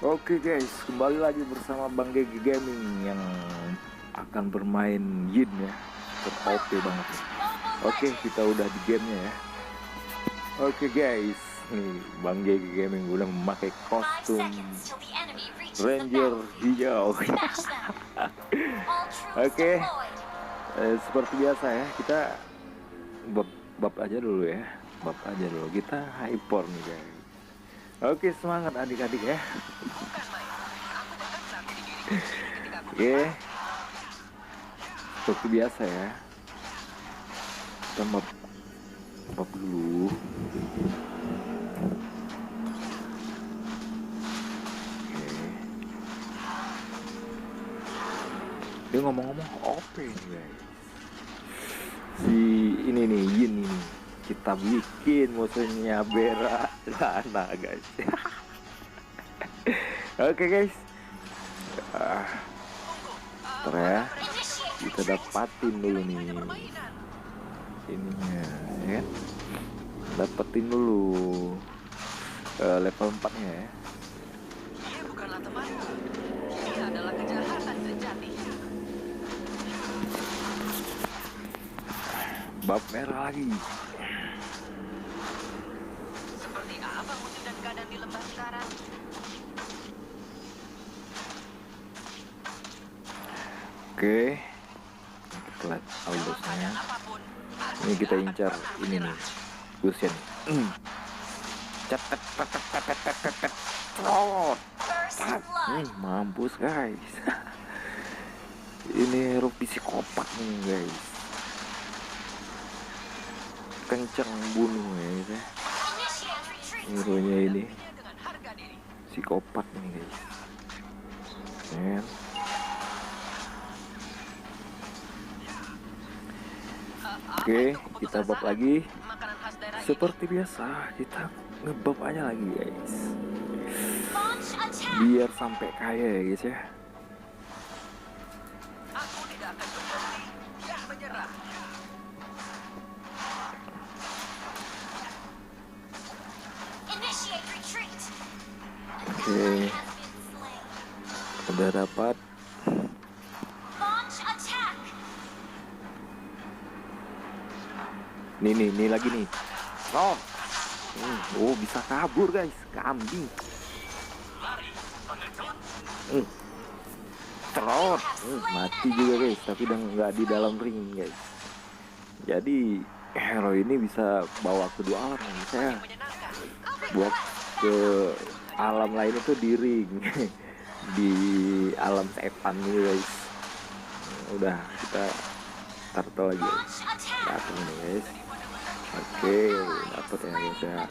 Oke guys, kembali lagi bersama Bang Gigi Gaming yang akan bermain Yin ya. Super OP banget nih. Oke, kita udah di gamenya ya. Oke guys, nih Bang Gigi Gaming udah memakai kostum Ranger hijau. Oke, seperti biasa ya, kita bab aja dulu ya. Bab aja dulu, kita hyper nih guys. Oke, semangat adik-adik ya. Oke, seperti biasa ya, kita bab dulu. Oke, dia ngomong-ngomong OP nih guys, si ini nih Yin ini kita bikin musuhnya Beralana guys. Oke guys, ntar ya, kita dapatin dulu nih ininya ya, dapetin dulu level 4 nya ya. Dia bukanlah temanku. Dia adalah kejahatan sejati. Bab merah lagi. Seperti apa musim dan keadaan di lembah sekarang? Oke, kita lihat audionya. Ini kita incar ini nih, Gusen. Cetek cetek cetek cetek cetek. Mampus guys. Ini hero psikopat nih guys, kenceng bunuh ya gitu ya. Hero nya ini psikopat nih guys ya. Oke, kita bab lagi. Seperti biasa, kita ngebab aja lagi guys, biar sampai kaya ya guys ya. Aku tidak akan berhenti dan menyerah. Oke, udah dapat. Nih lagi nih. Oh, bisa kabur guys, kambing. Trot, mati juga guys, tapi udah nggak di dalam ring guys. Jadi hero ini bisa bawa ke dua alam, saya buat ke alam lain itu di ring, di alam setan nih guys. Udah kita turtle lagi guys. Datang nih guys. Oke, dapet ya guys ya.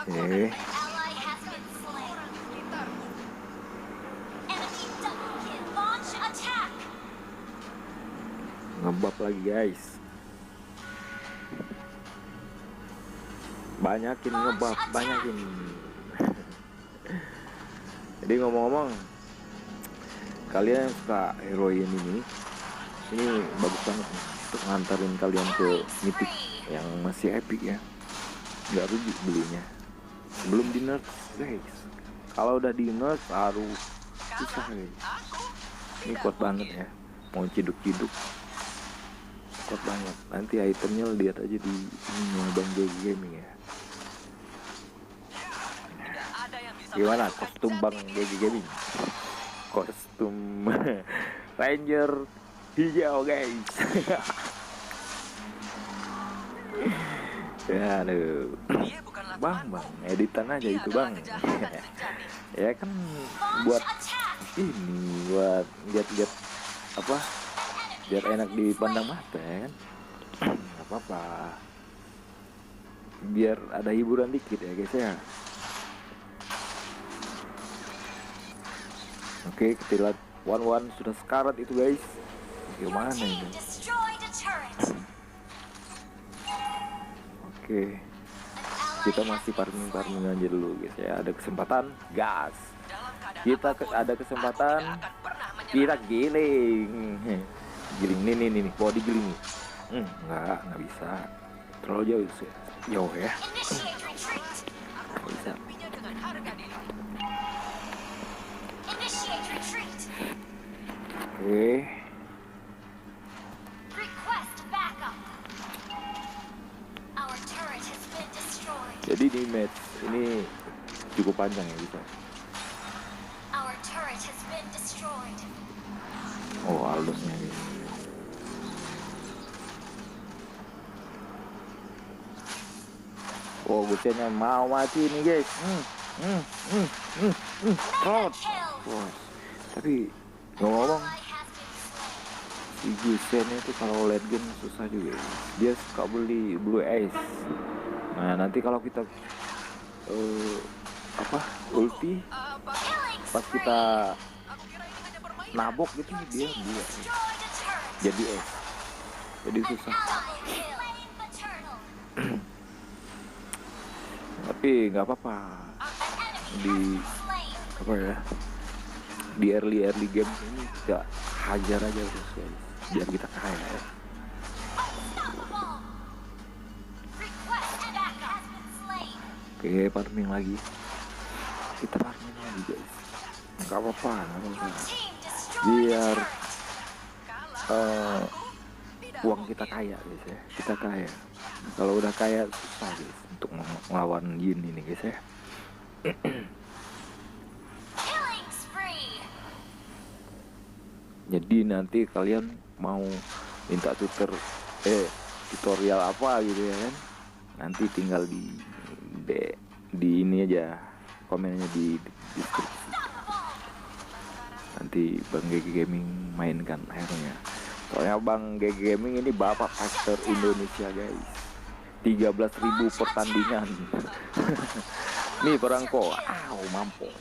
Oke, ngebab lagi guys, banyakin ngebab, banyakin. Jadi ngomong-ngomong, kalian yang suka heroin ini bagus banget nih untuk nganterin kalian ke mythic yang masih epic ya. Nggak rugi belinya sebelum di nerf guys. Kalau udah di nerf baru susah guys. Ini kuat banget ya, mau ciduk-ciduk kuat banget. Nanti itemnya lihat aja di ini Bang Gigi Gaming ya. Gimana kostum Bang Gigi Gaming? Kostum Ranger hijau guys. Ya aduh, bang editan aja itu bang. Ya kan buat ini, buat lihat apa, biar enak dipandang mata ya kan. Gak apa-apa, biar ada hiburan dikit ya guys ya. Oke, kita lihat one sudah sekarat itu guys. Gimana ini? Oke, kita masih farming aja dulu guys ya. Ada kesempatan gas, kita ada kesempatan, kita giling nih body giling nih. Nggak bisa. terlalu jauh sih, jauh ya. Initiate retreat. Aku Bisa. menghadapinya dengan harga diri. Initiate retreat. Oke. Request backup. Our turret has been destroyed. Jadi di match ini cukup panjang ya bisa. Our turret has been destroyed. Oh, Aldosnya guys. Oh, Gusennya mau mati nih guys. Crowd. Kill. Wah, tapi ngomong Ally has been slain. si Gusen itu kalau late game susah juga ya. Dia suka beli Blue Ace. Nah, nanti kalau kita ulti Killing pas spree. kita Aku kira ini hanya permainan. nabok gitu Your dia team dia destroyed a turret. jadi Ace. Jadi An susah. ally killed. Maternal. Tapi nggak apa-apa. An enemy Di has been slain. apa ya? Di early game ini kita hajar aja terus guys. Biar kita kaya ya. Unstoppable. Request backup has been slain. Oke, farming lagi. Kita farming lagi guys. Nggak apa-apa, nggak Your apa-apa. team destroyed a Biar turret. Tidak uang kita mungkin. kaya guys ya. Kita kaya. Kalau udah kaya susah guys untuk melawan Yin ini guys ya. Killing spree. Jadi nanti kalian mau minta tutorial apa gitu ya kan? Nanti tinggal di ini aja, komennya di deskripsi. Nanti Bang GG Gaming mainkan akhirnya. Soalnya Bang GG Gaming ini bapak caster Indonesia guys. 13.000 pertandingan. Nih perangko, mampu.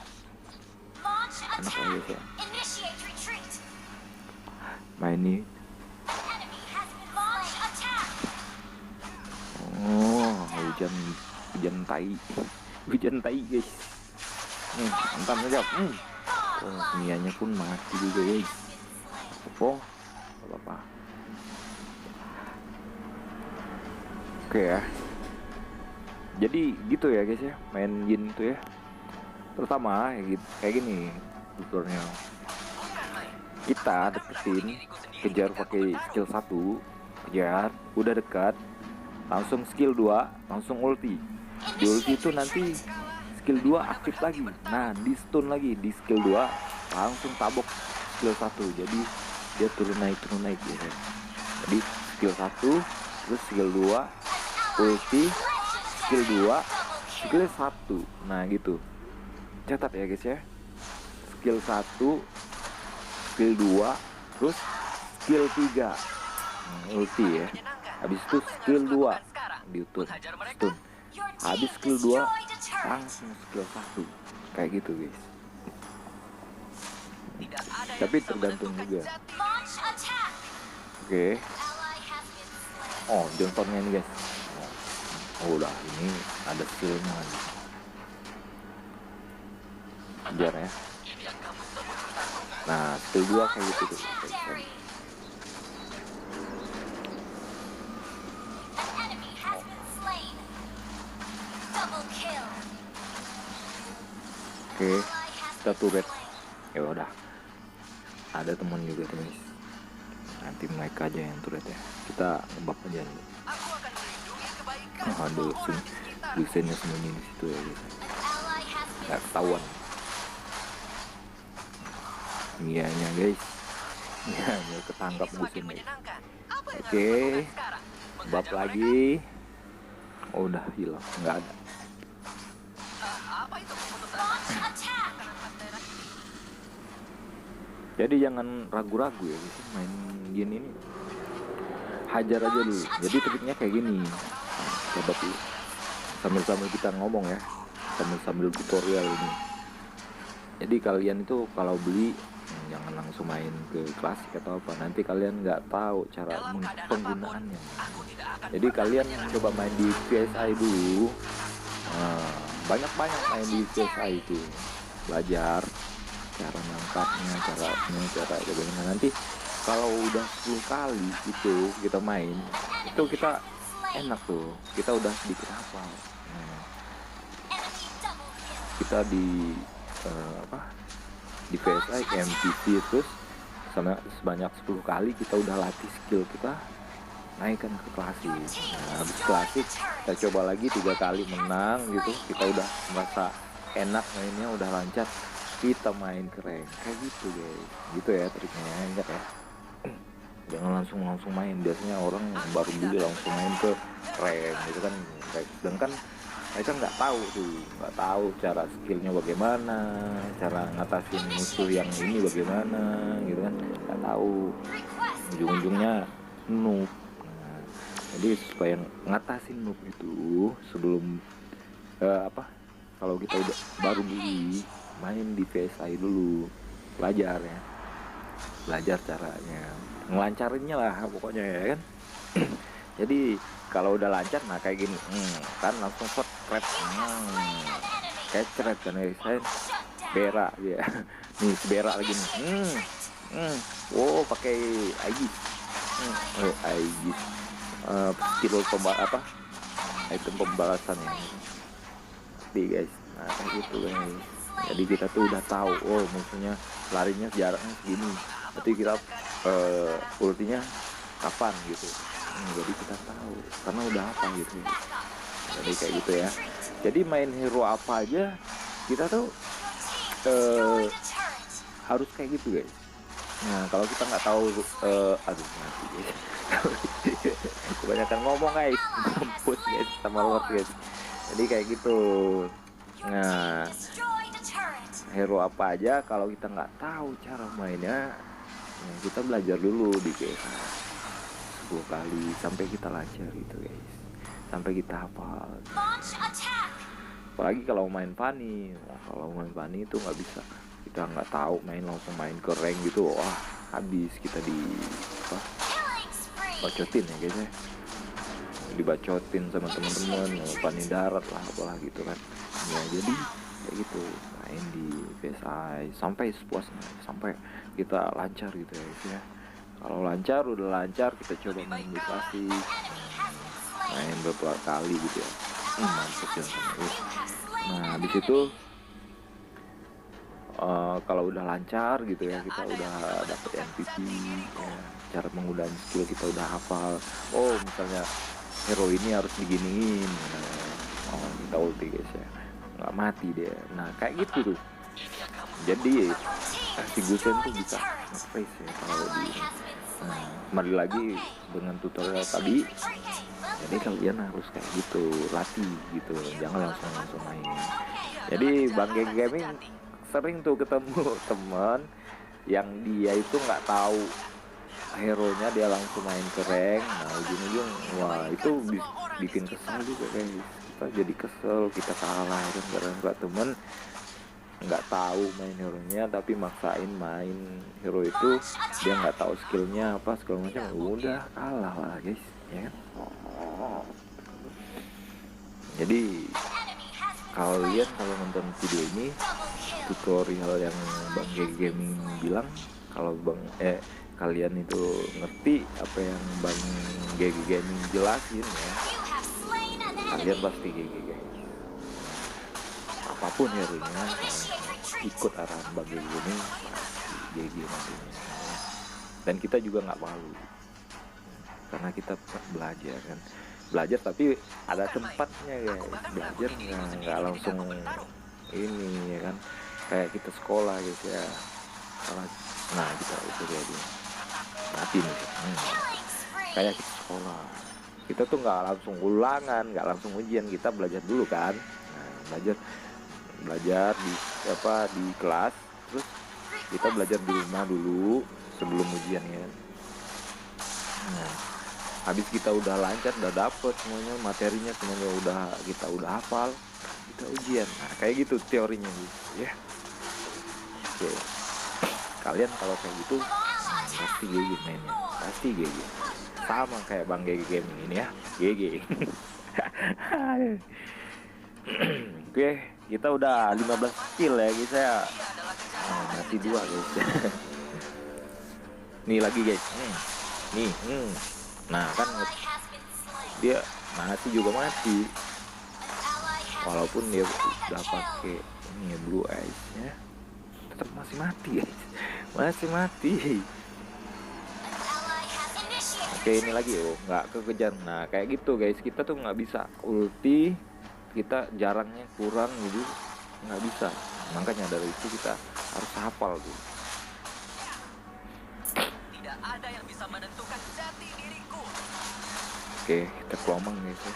Launch Enak attack. aja ya. Initiate retreat. Main nih. An enemy has been launch attack. Oh, hujan tai. Hujan tai guys. Mantap aja. Oh, Mianya pun mati juga guys. Oh, apa-apa. Oke ya. Jadi gitu ya guys ya, main Yin itu ya. Pertama kayak gini tutorialnya. Bukan main. Kita deketin, kejar pakai skill 1, kejar, udah dekat, langsung skill 2, langsung ulti. Di ulti itu nanti skill 2 aktif lagi. Nah, di stun lagi di skill 2 langsung tabok skill 1. Jadi dia turun naik gitu ya. Jadi skill 1, terus skill 2, ulti, skill 2, skill 1. Nah, gitu. Catat ya guys ya. Skill 1, skill 2, terus skill 3. Ulti ya. Habis itu skill 2 diutur stun. Your Habis team skill 2 destroyed a turret. langsung skill 1. Kayak gitu guys. Tidak ada yang Tapi bisa tergantung menentukan juga. jati Launch attack. Oke. Ally has been slain. Oh, Johnsonnya ini guys. Oh, udah ini ada skillnya lagi. Biar ya. yang kamu sebut. Nah, skill 2 kayak gitu tuh. Legendary. An enemy has been slain. Double kill. Oke, An ally has kita been turret. slain. Ya udah. Ada teman juga tuh guys. Nanti mereka aja yang turret ya. Kita ngebak aja dulu. Aku akan melindungi kebaikan Oh, ada semua orang di sekitar. Gusennya sembunyi di situ ya guys. An ally has been Nggak ketahuan. Mianya guys. Mianya ketangkap Ini semakin Gusennya. menyenangkan. Apa yang Oke. harus aku lakukan sekarang? Bab Menghajar mereka? lagi. Oh, udah hilang, nggak ada. Apa itu keputusan? Launch attack. Akan angkat daerah ini. Jadi jangan ragu-ragu ya guys, main gini ini. Hajar aja dulu. Jadi triknya kayak gini. Coba tuh. Sambil-sambil kita ngomong ya. Sambil tutorial ini. Jadi kalian itu kalau beli jangan langsung main ke klasik atau apa. Nanti kalian nggak tahu cara Dalam keadaan apapun, penggunaannya. aku tidak akan Jadi pernah kalian menyerah. coba main di VSI dulu. Nah, banyak-banyak main di VSI itu. Belajar cara ngangkatnya, cara bagaimana. Nanti kalau udah 10 kali itu kita main, itu kita enak tuh, kita udah sedikit hafal. Nah, Enemy double kill. kita di apa, di PSI MPC terus sebanyak 10 kali kita udah latih skill kita, naikkan ke klasik. Nah, habis klasik kita coba lagi 3 kali menang gitu, kita udah merasa enak mainnya, udah lancar, kita main ke rank kayak gitu guys. Gitu ya triknya, ingat ya. Jangan langsung main, biasanya orang baru beli langsung main ke rank gitu kan. Sedangkan mereka nggak tahu cara skillnya bagaimana, cara ngatasin musuh yang ini bagaimana gitu kan, nggak tahu, Request ujung-ujungnya noob. Nah, jadi supaya ngatasin noob itu sebelum apa, kalau kita udah baru beli, main di PSI dulu, belajar ya, belajar caranya, ngelancarinnya lah pokoknya ya kan. Jadi kalau udah lancar, nah kayak gini, kan langsung shot trap, kayak ceret kan ya, saya berak ya. Nih berak lagi nih, wow pakai Aegis, Aegis, skill apa, item pembalasan ya, di guys. Nah kayak gitu guys. Jadi kita tuh udah tahu, oh musuhnya larinya jaraknya segini, berarti kita ultinya kapan gitu. Jadi kita tahu karena udah apa gitu. Jadi kayak gitu ya. Jadi main hero apa aja kita tuh destroy the turret. harus kayak gitu guys. Nah kalau kita nggak tahu, aduh mati guys. Kebanyakan ngomong guys, mampus guys sama Lord guys. Jadi kayak gitu. Nah Destroy the turret. hero apa aja kalau kita nggak tahu cara mainnya, nah kita belajar dulu di PSI 10 kali sampai kita lancar gitu guys, sampai kita hafal. Launch attack. Apalagi kalau main Fanny, kalau main Fanny itu nggak bisa, kita nggak tahu main langsung main ke rank gitu, wah habis kita di apa, Killing spree. bacotin ya guys ya, dibacotin sama teman-teman, Fanny darat lah apalah gitu kan ya. Jadi kayak gitu, main di PSI sampai sepuasnya, sampai kita lancar gitu ya guys ya. Kalau lancar, udah lancar, kita coba main di klasik, Enemy has been slain. main beberapa kali gitu ya. Mantap ya sama You have slain Nah an habis enemy. itu kalau udah lancar gitu ya, kita udah dapet MVP ya, cara menggunakan skill kita udah hafal. Oh misalnya hero ini harus diginiin, oh kita ulti guys ya, nggak mati dia. Nah kayak gitu tuh. Jadi si Gusen tuh bisa nge-face ya kalau di. Nah, kembali lagi dengan tutorial tadi. Jadi kalian harus kayak gitu, latih gitu, jangan langsung main. Jadi Bang Geng Gaming sering tuh ketemu teman yang dia itu nggak tahu hero-nya, dia langsung main ke rank. Nah ujung-ujung wah itu bikin kesel juga guys. Kita jadi kesel, kita kalah kan gara-gara temen nggak tahu main hero-nya tapi maksain main hero itu, dia nggak tahu skillnya apa segala macam, udah kalah lah guys ya kan. Jadi kalian kalau nonton video ini, tutorial yang Bang Gege Gaming bilang, kalau kalian itu ngerti apa yang Bang Gege Gaming jelasin ya, You have slain an kalian enemy. pasti GG guys. Apapun hero-nya, ikut arahan Bang Gege Gaming pasti GG nantinya. Dan kita juga nggak malu karena kita belajar kan, belajar tapi ada tempatnya guys. Belajar nggak langsung ini ya kan, kayak kita sekolah guys ya. Nah kita itu jadi mati nih, Killing spree. kayak kita sekolah, kita tuh nggak langsung ulangan, nggak langsung ujian, kita belajar dulu kan. Nah, belajar di apa, di kelas, terus kita belajar di rumah dulu sebelum ujian ya. Nah habis kita udah lancar, udah dapet semuanya materinya, semuanya kita udah hafal, kita ujian. Nah kayak gitu teorinya gitu ya. Oke, kalian kalau kayak gitu pasti GG mainnya, pasti GG, sama kayak Bang GG Gaming ini ya, GG. Oke, kita udah 15 kill ya guys ya. Masih 2 guys. Nih lagi guys, nih, nah kan Ally has been slain. dia Mati juga mati. An ally has Walaupun dia been udah mega pakai kill. ini ya, blue eyes ya, tetap masih mati guys. Masih mati. An ally has initiated Oke, ini lagi nggak kekejar. Nah kayak gitu guys, kita tuh nggak bisa ulti, kita jarangnya kurang, jadi nggak bisa. Makanya dari itu kita harus hafal tuh. Tidak ada yang bisa menentukan jati diriku. Oke, kita kelomang guys ya.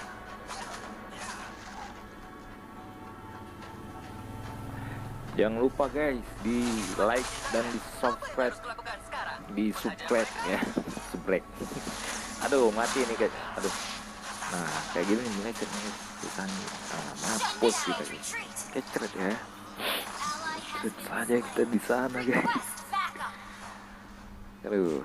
Jangan lupa guys, di like dan di Apa yang subscribe, harus kulakukan sekarang? di subscribe ya, subscribe. Aduh mati nih guys, aduh. Nah kayak gini nih guys, kita nih, mampus kita guys, kecret ya. Ally has Kecret saja kita di sana guys. request backup. Aduh.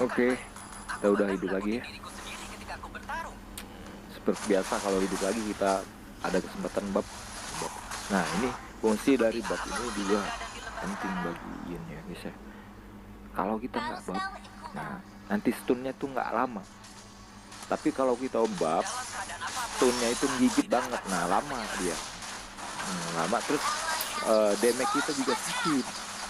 Oke, kita udah hidup lagi ya. Diriku sendiri ketika aku bertarung. Seperti biasa kalau hidup lagi kita ada kesempatan bab. Nah ini fungsi dari bab ini juga penting bagi Yin ya guys ya. Kalau kita nggak bab, nah nanti stunnya tuh nggak lama. Tapi kalau kita bab, Dalam keadaan apapun, stunnya itu menggigit banget. Nah lama dia, lama terus damage kita juga sakit.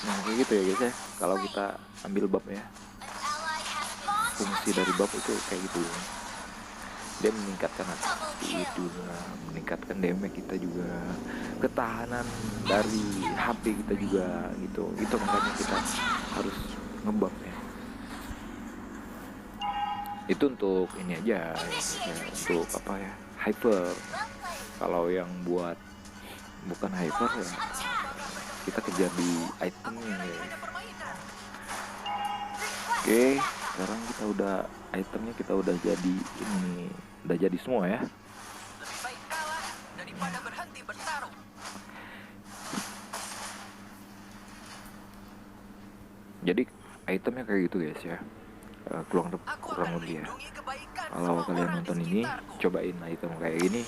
Nah kayak gitu ya guys ya. Kalau kita ambil bab ya, An ally has launched fungsi dari bab itu kayak gitu. Dia meningkatkan hati itu, meningkatkan damage kita juga, ketahanan dari HP kita juga gitu. Itu makanya kita harus ngebab ya. Itu untuk ini aja ya, untuk apa ya, hyper. well played. Kalau yang buat bukan hyper ya, Launch attack. kita kejar di itemnya ya. ada permainan. Request Oke, backup. sekarang kita udah itemnya kita udah jadi ini, udah jadi semua ya. Lebih baik kalah daripada berhenti bertarung. Jadi itemnya kayak gitu guys ya. Kurang Aku kurang akan lebih ya. melindungi kebaikan Kalau semua kalian orang nonton di ini, sekitarku. cobain item kayak gini,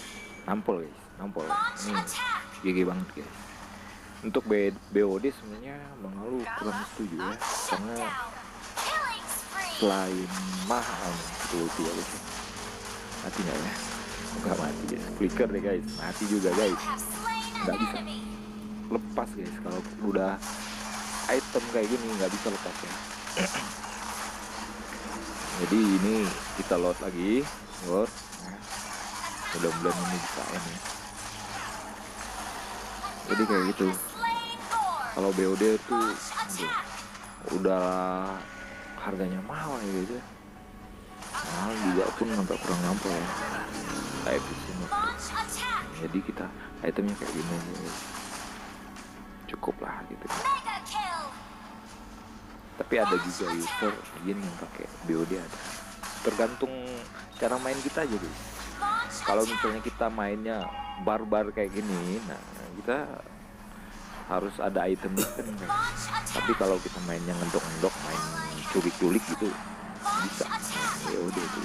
nampol guys, nampol. Launch Ini attack. GG banget guys. Untuk BOD sebenarnya Bang Alu kurang setuju ya, Shut karena down. Killing spree. selain mahal ulti ya guys, mati nggak ya? Nggak mati guys, flicker deh guys, mati juga You guys. have slain Nggak an bisa enemy. lepas guys, kalau udah item kayak gini nggak bisa lepas ya. Jadi ini kita load lagi, load. Nah, mudah-mudahan ini bisa end ya. Jadi kayak gitu. Has slain Thor. Kalau BOD tuh Launch attack. udah harganya mahal ya guys ya. Mahal juga pun sampai kurang nyampe ya. Kayak di sini. Launch attack. Jadi kita itemnya kayak gini aja guys. Cukup lah gitu. Mega kill. Tapi ada juga user Yin yang pakai BOD ada. Tergantung cara main kita aja guys. Launch Kalau attack. misalnya kita mainnya barbar kayak gini, nah kita harus ada item defense guys. Launch attack. Tapi kalau kita mainnya ngendok-ngendok, main culik-culik gitu, bisa BOD itu.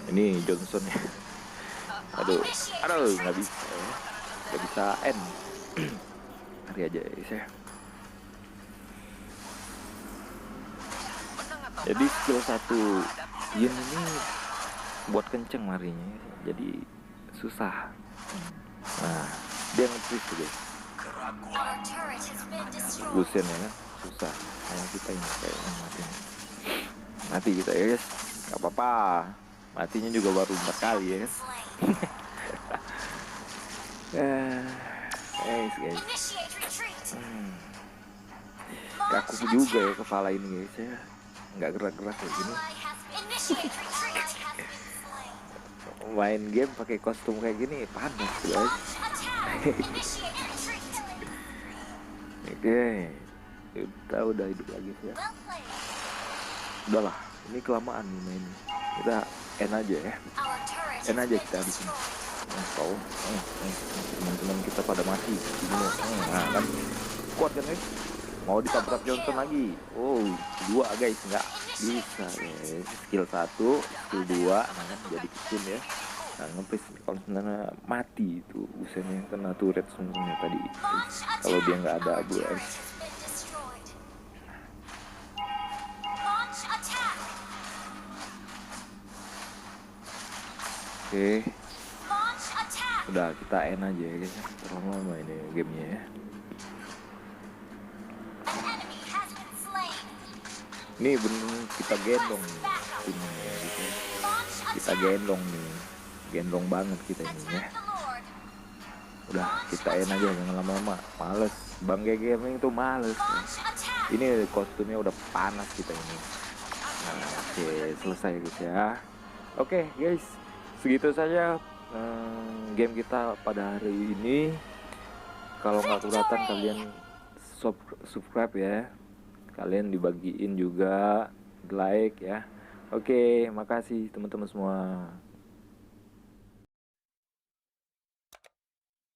Ini Johnson ya. Aduh, nggak bisa ya. Nggak bisa end. Hari aja guys ya. Menang atau Jadi kalah, skill 1 hadapi Yin ini buat kenceng larinya, jadi susah. Nah, dia nge-freeze tuh guys. Our turret has been destroyed. Lucian ya kan, susah. Kayak kita ini kayak mati. Mati kita ya guys, nggak apa-apa. Matinya juga baru 4 kali ya kan. Slain. Guys. Initiate retreat. Kaku juga ya kepala ini guys ya. Nggak gerak-gerak kayak gini. Ally has been initiate retreat. Has been slain. Main game pakai kostum kayak gini panas guys. Launch attack. Initiate retreat. Oke, kita udah hidup lagi sih ya. Well played. Udahlah, ini kelamaan nih main. Kita end aja ya. Our turret has End aja been kita habisin. destroyed. Tahu, teman-teman kita pada mati. Nah kan, kuat kan guys? Mau ditabrak Johnson lagi. Oh, dua guys, nggak bisa guys. Skill 1, skill 2, nah kan jadi kecil ya. Nah, ngepres kalau sebenarnya mati itu usahanya kena turret sebenarnya tadi. Launch Kalau dia attack. nggak ada Our abu turret es. has been destroyed. Launch attack. Oke, Launch attack. udah kita end aja ya guys. Terlalu lama ini gamenya ya. An enemy has been slain. Ini bener kita gendong nih timnya ya gitu. Launch Kita attack. gendong nih, gendong banget kita ini ya. Attack the Lord. Udah kita end aja, jangan lama-lama. Males, Bang GG Gaming tuh males. Launch attack. Ini kostumnya udah panas kita ini. Nah, oke, selesai guys ya. Oke guys, segitu saja game kita pada hari ini. Kalau nggak keberatan kalian subscribe ya. Kalian dibagiin juga, like ya. Oke, makasih teman-teman semua.